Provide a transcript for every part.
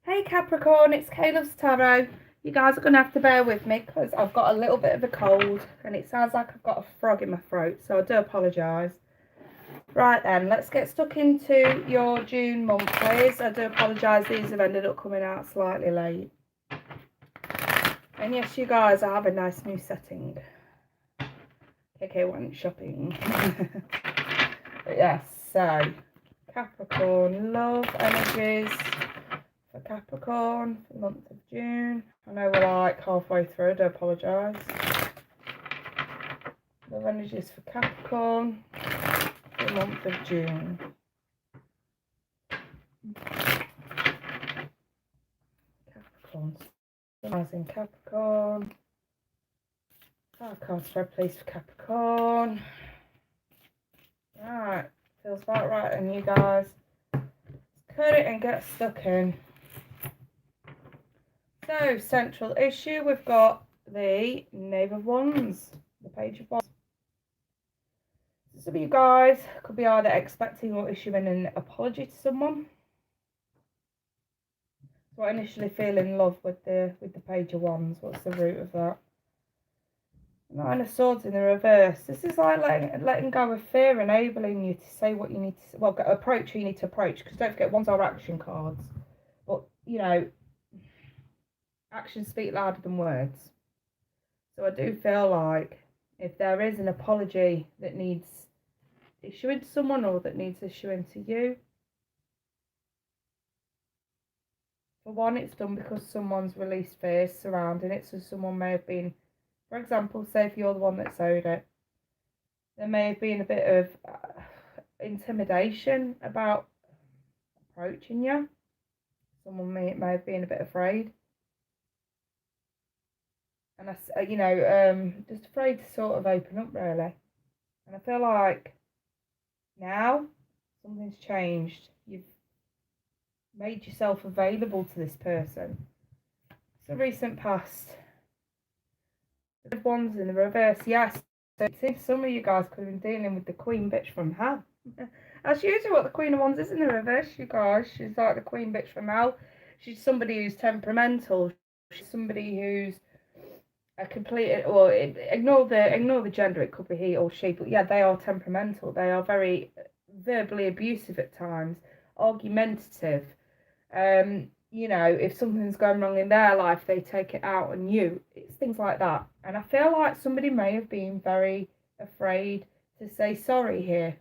Hey Capricorn, it's Caleb's Tarot. You guys are going to have to bear with me because I've got a little bit of a cold and it sounds like I've got a frog in my throat, so I do apologise. Right then, let's get stuck into your June month, please. I do apologise, these have ended up coming out slightly late. And yes, you guys, I have a nice new setting. KK went shopping. But yes, so Capricorn, love energies. For Capricorn for the month of June. I know we're like halfway through, I do apologise. Love energies for Capricorn for the month of June. Capricorn. Rising Capricorn. 5 cards spread please for Capricorn. Right, feels about right and you guys. Cut it and get stuck in. So, central issue, we've got the Knave of Wands, the Page of Wands. Some of you guys could be either expecting or issuing an apology to someone. So I initially feel in love with the Page of Wands. What's the root of that? Nine of Swords in the reverse. This is like letting go of fear, enabling you to say what you need to say. Well, approach who you need to approach. Because don't forget, wands are action cards. But, you know, actions speak louder than words. So I do feel like if there is an apology that needs issuing to someone or that needs issuing to you, for one, it's done because someone's released fears surrounding it. So someone may have been, for example, say if you're the one that's owed it, there may have been a bit of intimidation about approaching you. Someone may have been a bit afraid. And just afraid to sort of open up, really. And I feel like now something's changed. You've made yourself available to this person. It's a recent past. The Wands in the reverse, yes. So it seems some of you guys could have been dealing with the Queen Bitch from hell. That's usually what the Queen of Wands is in the reverse, you guys. She's like the Queen Bitch from hell. She's somebody who's temperamental. She's somebody who's a complete, well, ignore the gender, it could be he or she, but yeah, they are temperamental. They are very verbally abusive at times, argumentative. You know, if something's going wrong in their life, they take it out on you. It's things like that. And I feel like somebody may have been very afraid to say sorry here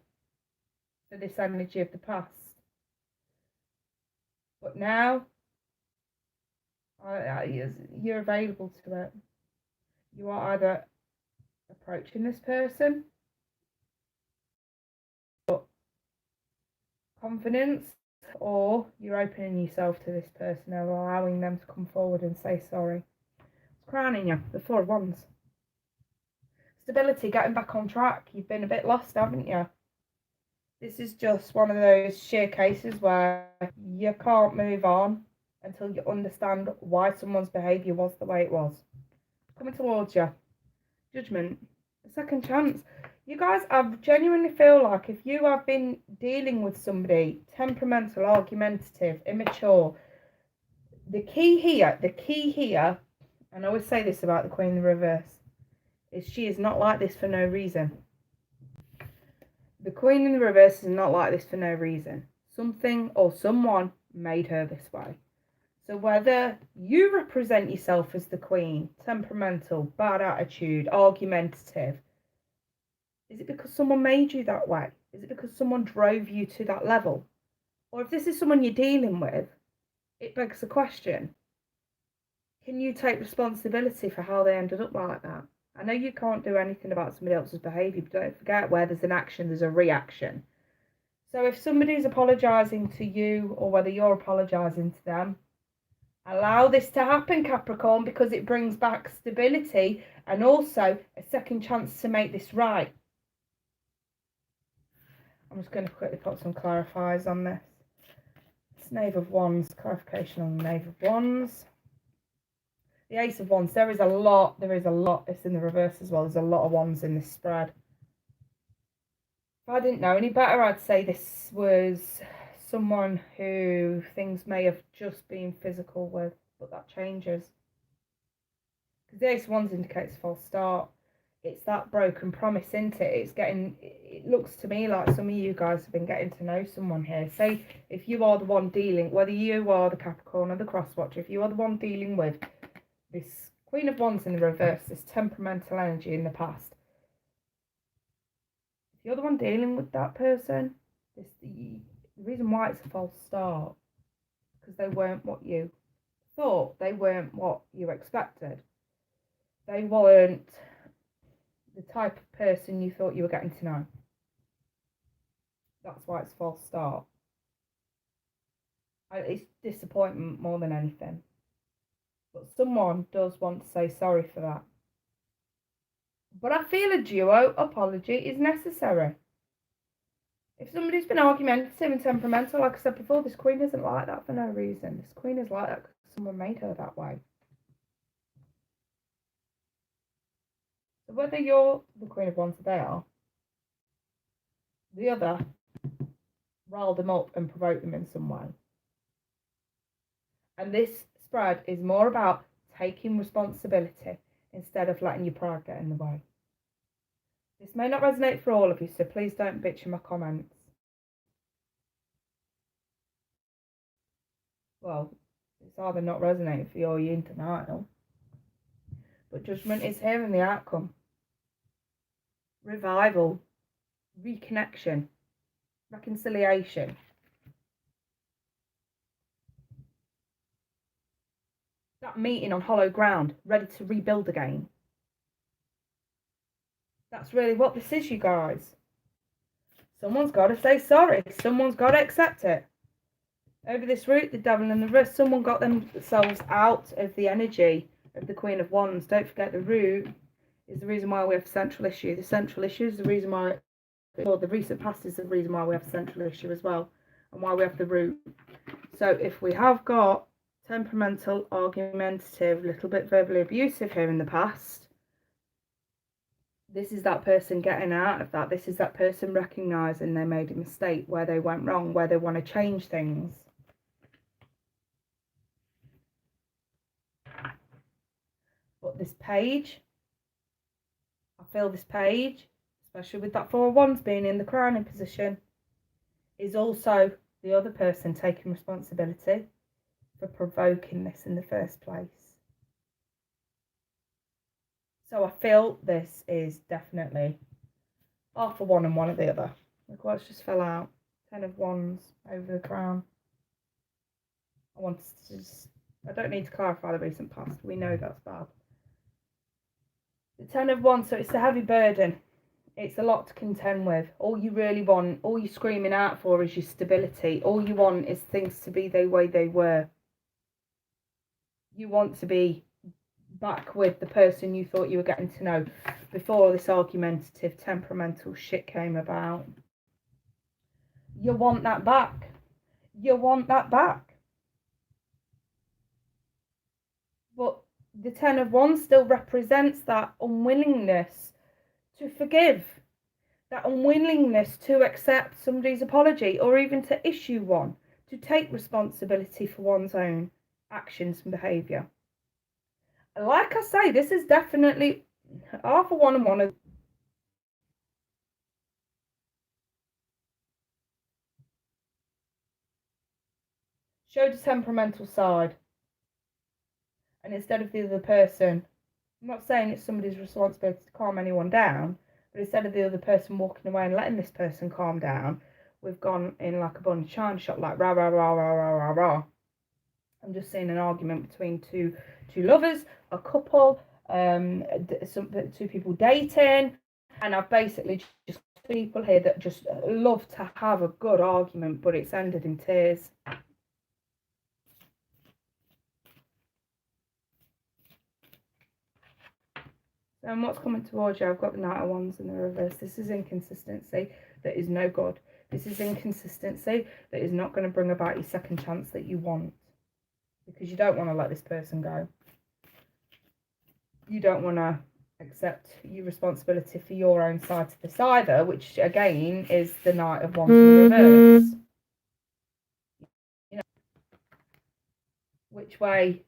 for this energy of the past. But now, you're available to it. You are either approaching this person, but confidence, or you're opening yourself to this person and allowing them to come forward and say sorry. It's crowning you, the 4 of Wands. Stability, getting back on track. You've been a bit lost, haven't you? This is just one of those sheer cases where you can't move on until you understand why someone's behaviour was the way it was. Coming towards you. Judgment. A second chance. You guys, I genuinely feel like if you have been dealing with somebody temperamental, argumentative, immature, the key here, and I always say this about the Queen in the reverse, is she is not like this for no reason. The Queen in the reverse is not like this for no reason. Something or someone made her this way. So whether you represent yourself as the Queen, temperamental, bad attitude, argumentative, is it because someone made you that way? Is it because someone drove you to that level? Or if this is someone you're dealing with, it begs the question, can you take responsibility for how they ended up like that? I know you can't do anything about somebody else's behaviour, but don't forget, where there's an action, there's a reaction. So if somebody's apologising to you, or whether you're apologising to them, allow this to happen, Capricorn, because it brings back stability and also a second chance to make this right. I'm just going to quickly put some clarifiers on this. It's Knave of Wands, clarification on the Knave of Wands. The Ace of Wands, there is a lot. It's in the reverse as well. There's a lot of wands in this spread. If I didn't know any better, I'd say this was someone who things may have just been physical with, but that changes. Because the Ace of Wands indicates a false start. It's that broken promise, isn't it? It looks to me like some of you guys have been getting to know someone here. Say, if you are the one dealing, whether you are the Capricorn or the cross-watcher, if you are the one dealing with this Queen of Wands in the reverse, this temperamental energy in the past, if you're the one dealing with that person, the reason why it's a false start, because they weren't what you thought, they weren't what you expected, they weren't the type of person you thought you were getting to know. That's why it's a false start. It's disappointment more than anything. But someone does want to say sorry for that. But I feel a duo apology is necessary. If somebody's been argumentative and temperamental, like I said before, this Queen isn't like that for no reason. This Queen is like that because someone made her that way. So whether you're the Queen of Wands, they are, the other riled them up and provoked them in some way. And this spread is more about taking responsibility instead of letting your pride get in the way. This may not resonate for all of you, so please don't bitch in my comments. Well, it's either not resonating for you or you're in denial. But judgment is here in the outcome. Revival, reconnection, reconciliation. That meeting on hollow ground, ready to rebuild again. That's really what this is, you guys. Someone's got to say sorry. Someone's got to accept it. Over this route, the devil and the rest, someone got themselves out of the energy of the Queen of Wands. Don't forget, the root is the reason why we have central issue. The central issue is the reason why, or the recent past is the reason why we have central issue as well, and why we have the root. So if we have got temperamental, argumentative, little bit verbally abusive here in the past, this is that person getting out of that. This is that person recognising they made a mistake, where they went wrong, where they want to change things. But this page, I feel this page, especially with that Four of Wands being in the crowning position, is also the other person taking responsibility for provoking this in the first place. So I feel this is definitely half of one and one of the other. Look what's just fell out. 10 of Wands over the crown. I don't need to clarify the recent past. We know that's bad. The 10 of Wands, so it's a heavy burden. It's a lot to contend with. All you really want, all you're screaming out for is your stability. All you want is things to be the way they were. You want to be back with the person you thought you were getting to know before this argumentative, temperamental shit came about. You want that back. You want that back. But the 10 of Wands still represents that unwillingness to forgive, that unwillingness to accept somebody's apology, or even to issue one, to take responsibility for one's own actions and behaviour. Like I say, this is definitely half of one and one of. Showed a temperamental side. And instead of the other person, I'm not saying it's somebody's responsibility to calm anyone down, but instead of the other person walking away and letting this person calm down, we've gone in like a bun and china shop, like rah, rah, rah, rah, rah, rah, rah. I'm just seeing an argument between two lovers, a couple, two people dating, and I've basically just people here that just love to have a good argument, but it's ended in tears. And what's coming towards you? I've got the Knight of Wands in the reverse. This is inconsistency that is no good. This is inconsistency that is not going to bring about your second chance that you want. Because you don't want to let this person go. You don't want to accept your responsibility for your own side to this either, which again is the Knight of Wands in the reverse. which way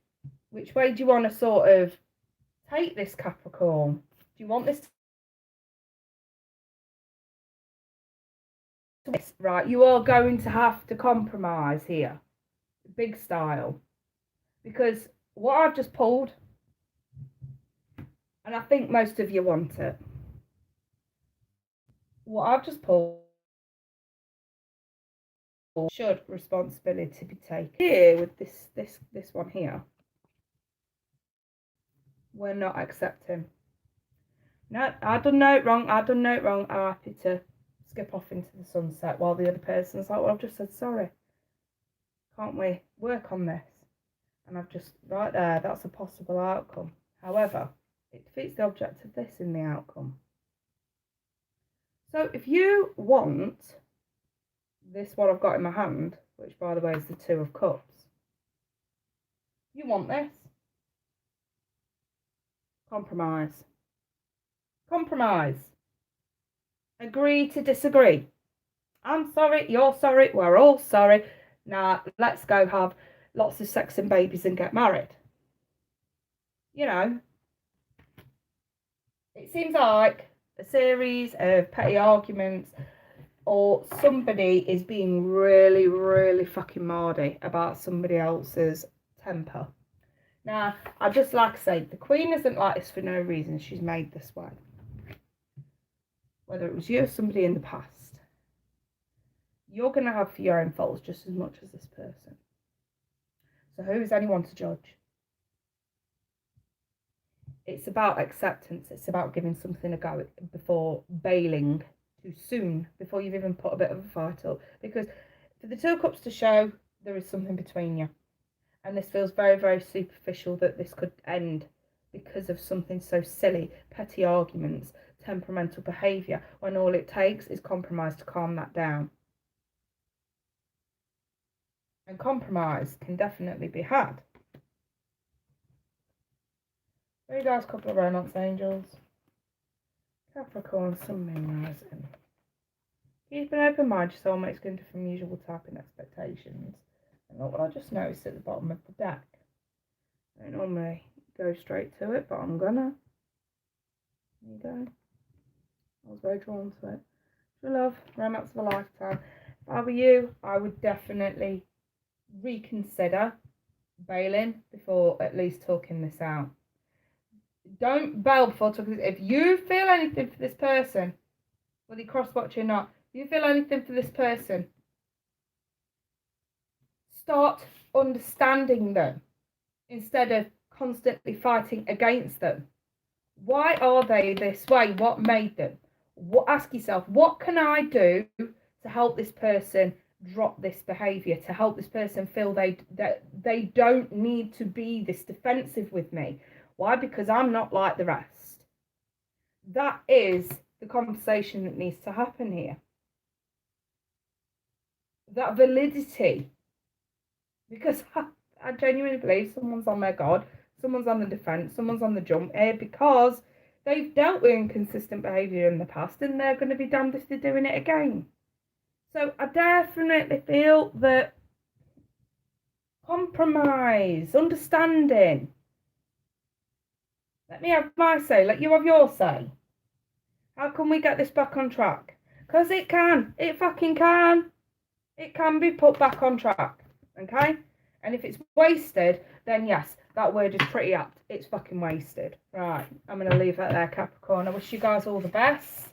do you want to sort of take this, Capricorn? Do you want this to... Right, you are going to have to compromise here, big style, because what I've just pulled, and I think most of you want it, what I've just pulled, should responsibility be taken here with this one here. We're not accepting. No, I done no wrong. I'm happy to skip off into the sunset while the other person's like, well, I've just said sorry. Can't we work on this? And I've just, right there, that's a possible outcome. However, it defeats the object of this in the outcome. So if you want this, what I've got in my hand, which by the way is the Two of Cups, you want this. Compromise. Compromise. Agree to disagree. I'm sorry, you're sorry, we're all sorry. Now, let's go have lots of sex and babies and get married. You know, it seems like a series of petty arguments, or somebody is being really, really fucking mardy about somebody else's temper. Now, I just like to say, the Queen isn't like this for no reason. She's made this way. Whether it was you or somebody in the past, you're going to have for your own faults just as much as this person. So who is anyone to judge? It's about acceptance. It's about giving something a go before bailing too soon, before you've even put a bit of a fight up. Because for the Two of Cups to show, there is something between you. And this feels very, very superficial that this could end because of something so silly, petty arguments, temperamental behaviour, when all it takes is compromise to calm that down. And compromise can definitely be had. There you guys, couple of romance angels. Capricorn, Sun, Moon, Rising. Keep an open mind, your soulmate's going to differ from usual typing expectations. And look what I just noticed at the bottom of the deck. I don't normally go straight to it, but I'm gonna. There you go. I was very drawn to it. True love, romance of a lifetime. If I were you, I would definitely reconsider bailing before at least talking this out. Don't bail before talking. If you feel anything for this person, whether you cross-watch or not, if you feel anything for this person, start understanding them instead of constantly fighting against them. Why are they this way? What made them? Ask yourself, what can I do to help this person drop this behaviour, to help this person feel that they don't need to be this defensive with me? Why? Because I'm not like the rest. That is the conversation that needs to happen here. That validity. Because I genuinely believe someone's on their guard, someone's on the defence, someone's on the jump here because they've dealt with inconsistent behaviour in the past and they're going to be damned if they're doing it again. So I definitely feel that compromise, understanding. Let me have my say, let you have your say. How can we get this back on track? Because it can. It fucking can. It can be put back on track. Okay? And if it's wasted, then yes, that word is pretty apt. It's fucking wasted. Right. I'm going to leave that there, Capricorn. I wish you guys all the best.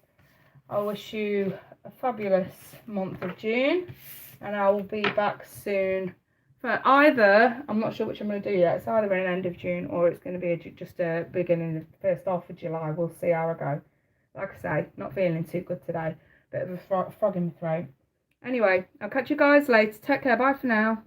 I wish you a fabulous month of June. And I will be back soon. For either, I'm not sure which I'm going to do yet. It's either an end of June or it's going to be just a beginning of the first half of July. We'll see how I go. Like I say, not feeling too good today. Bit of a frog in my throat. Anyway, I'll catch you guys later. Take care. Bye for now.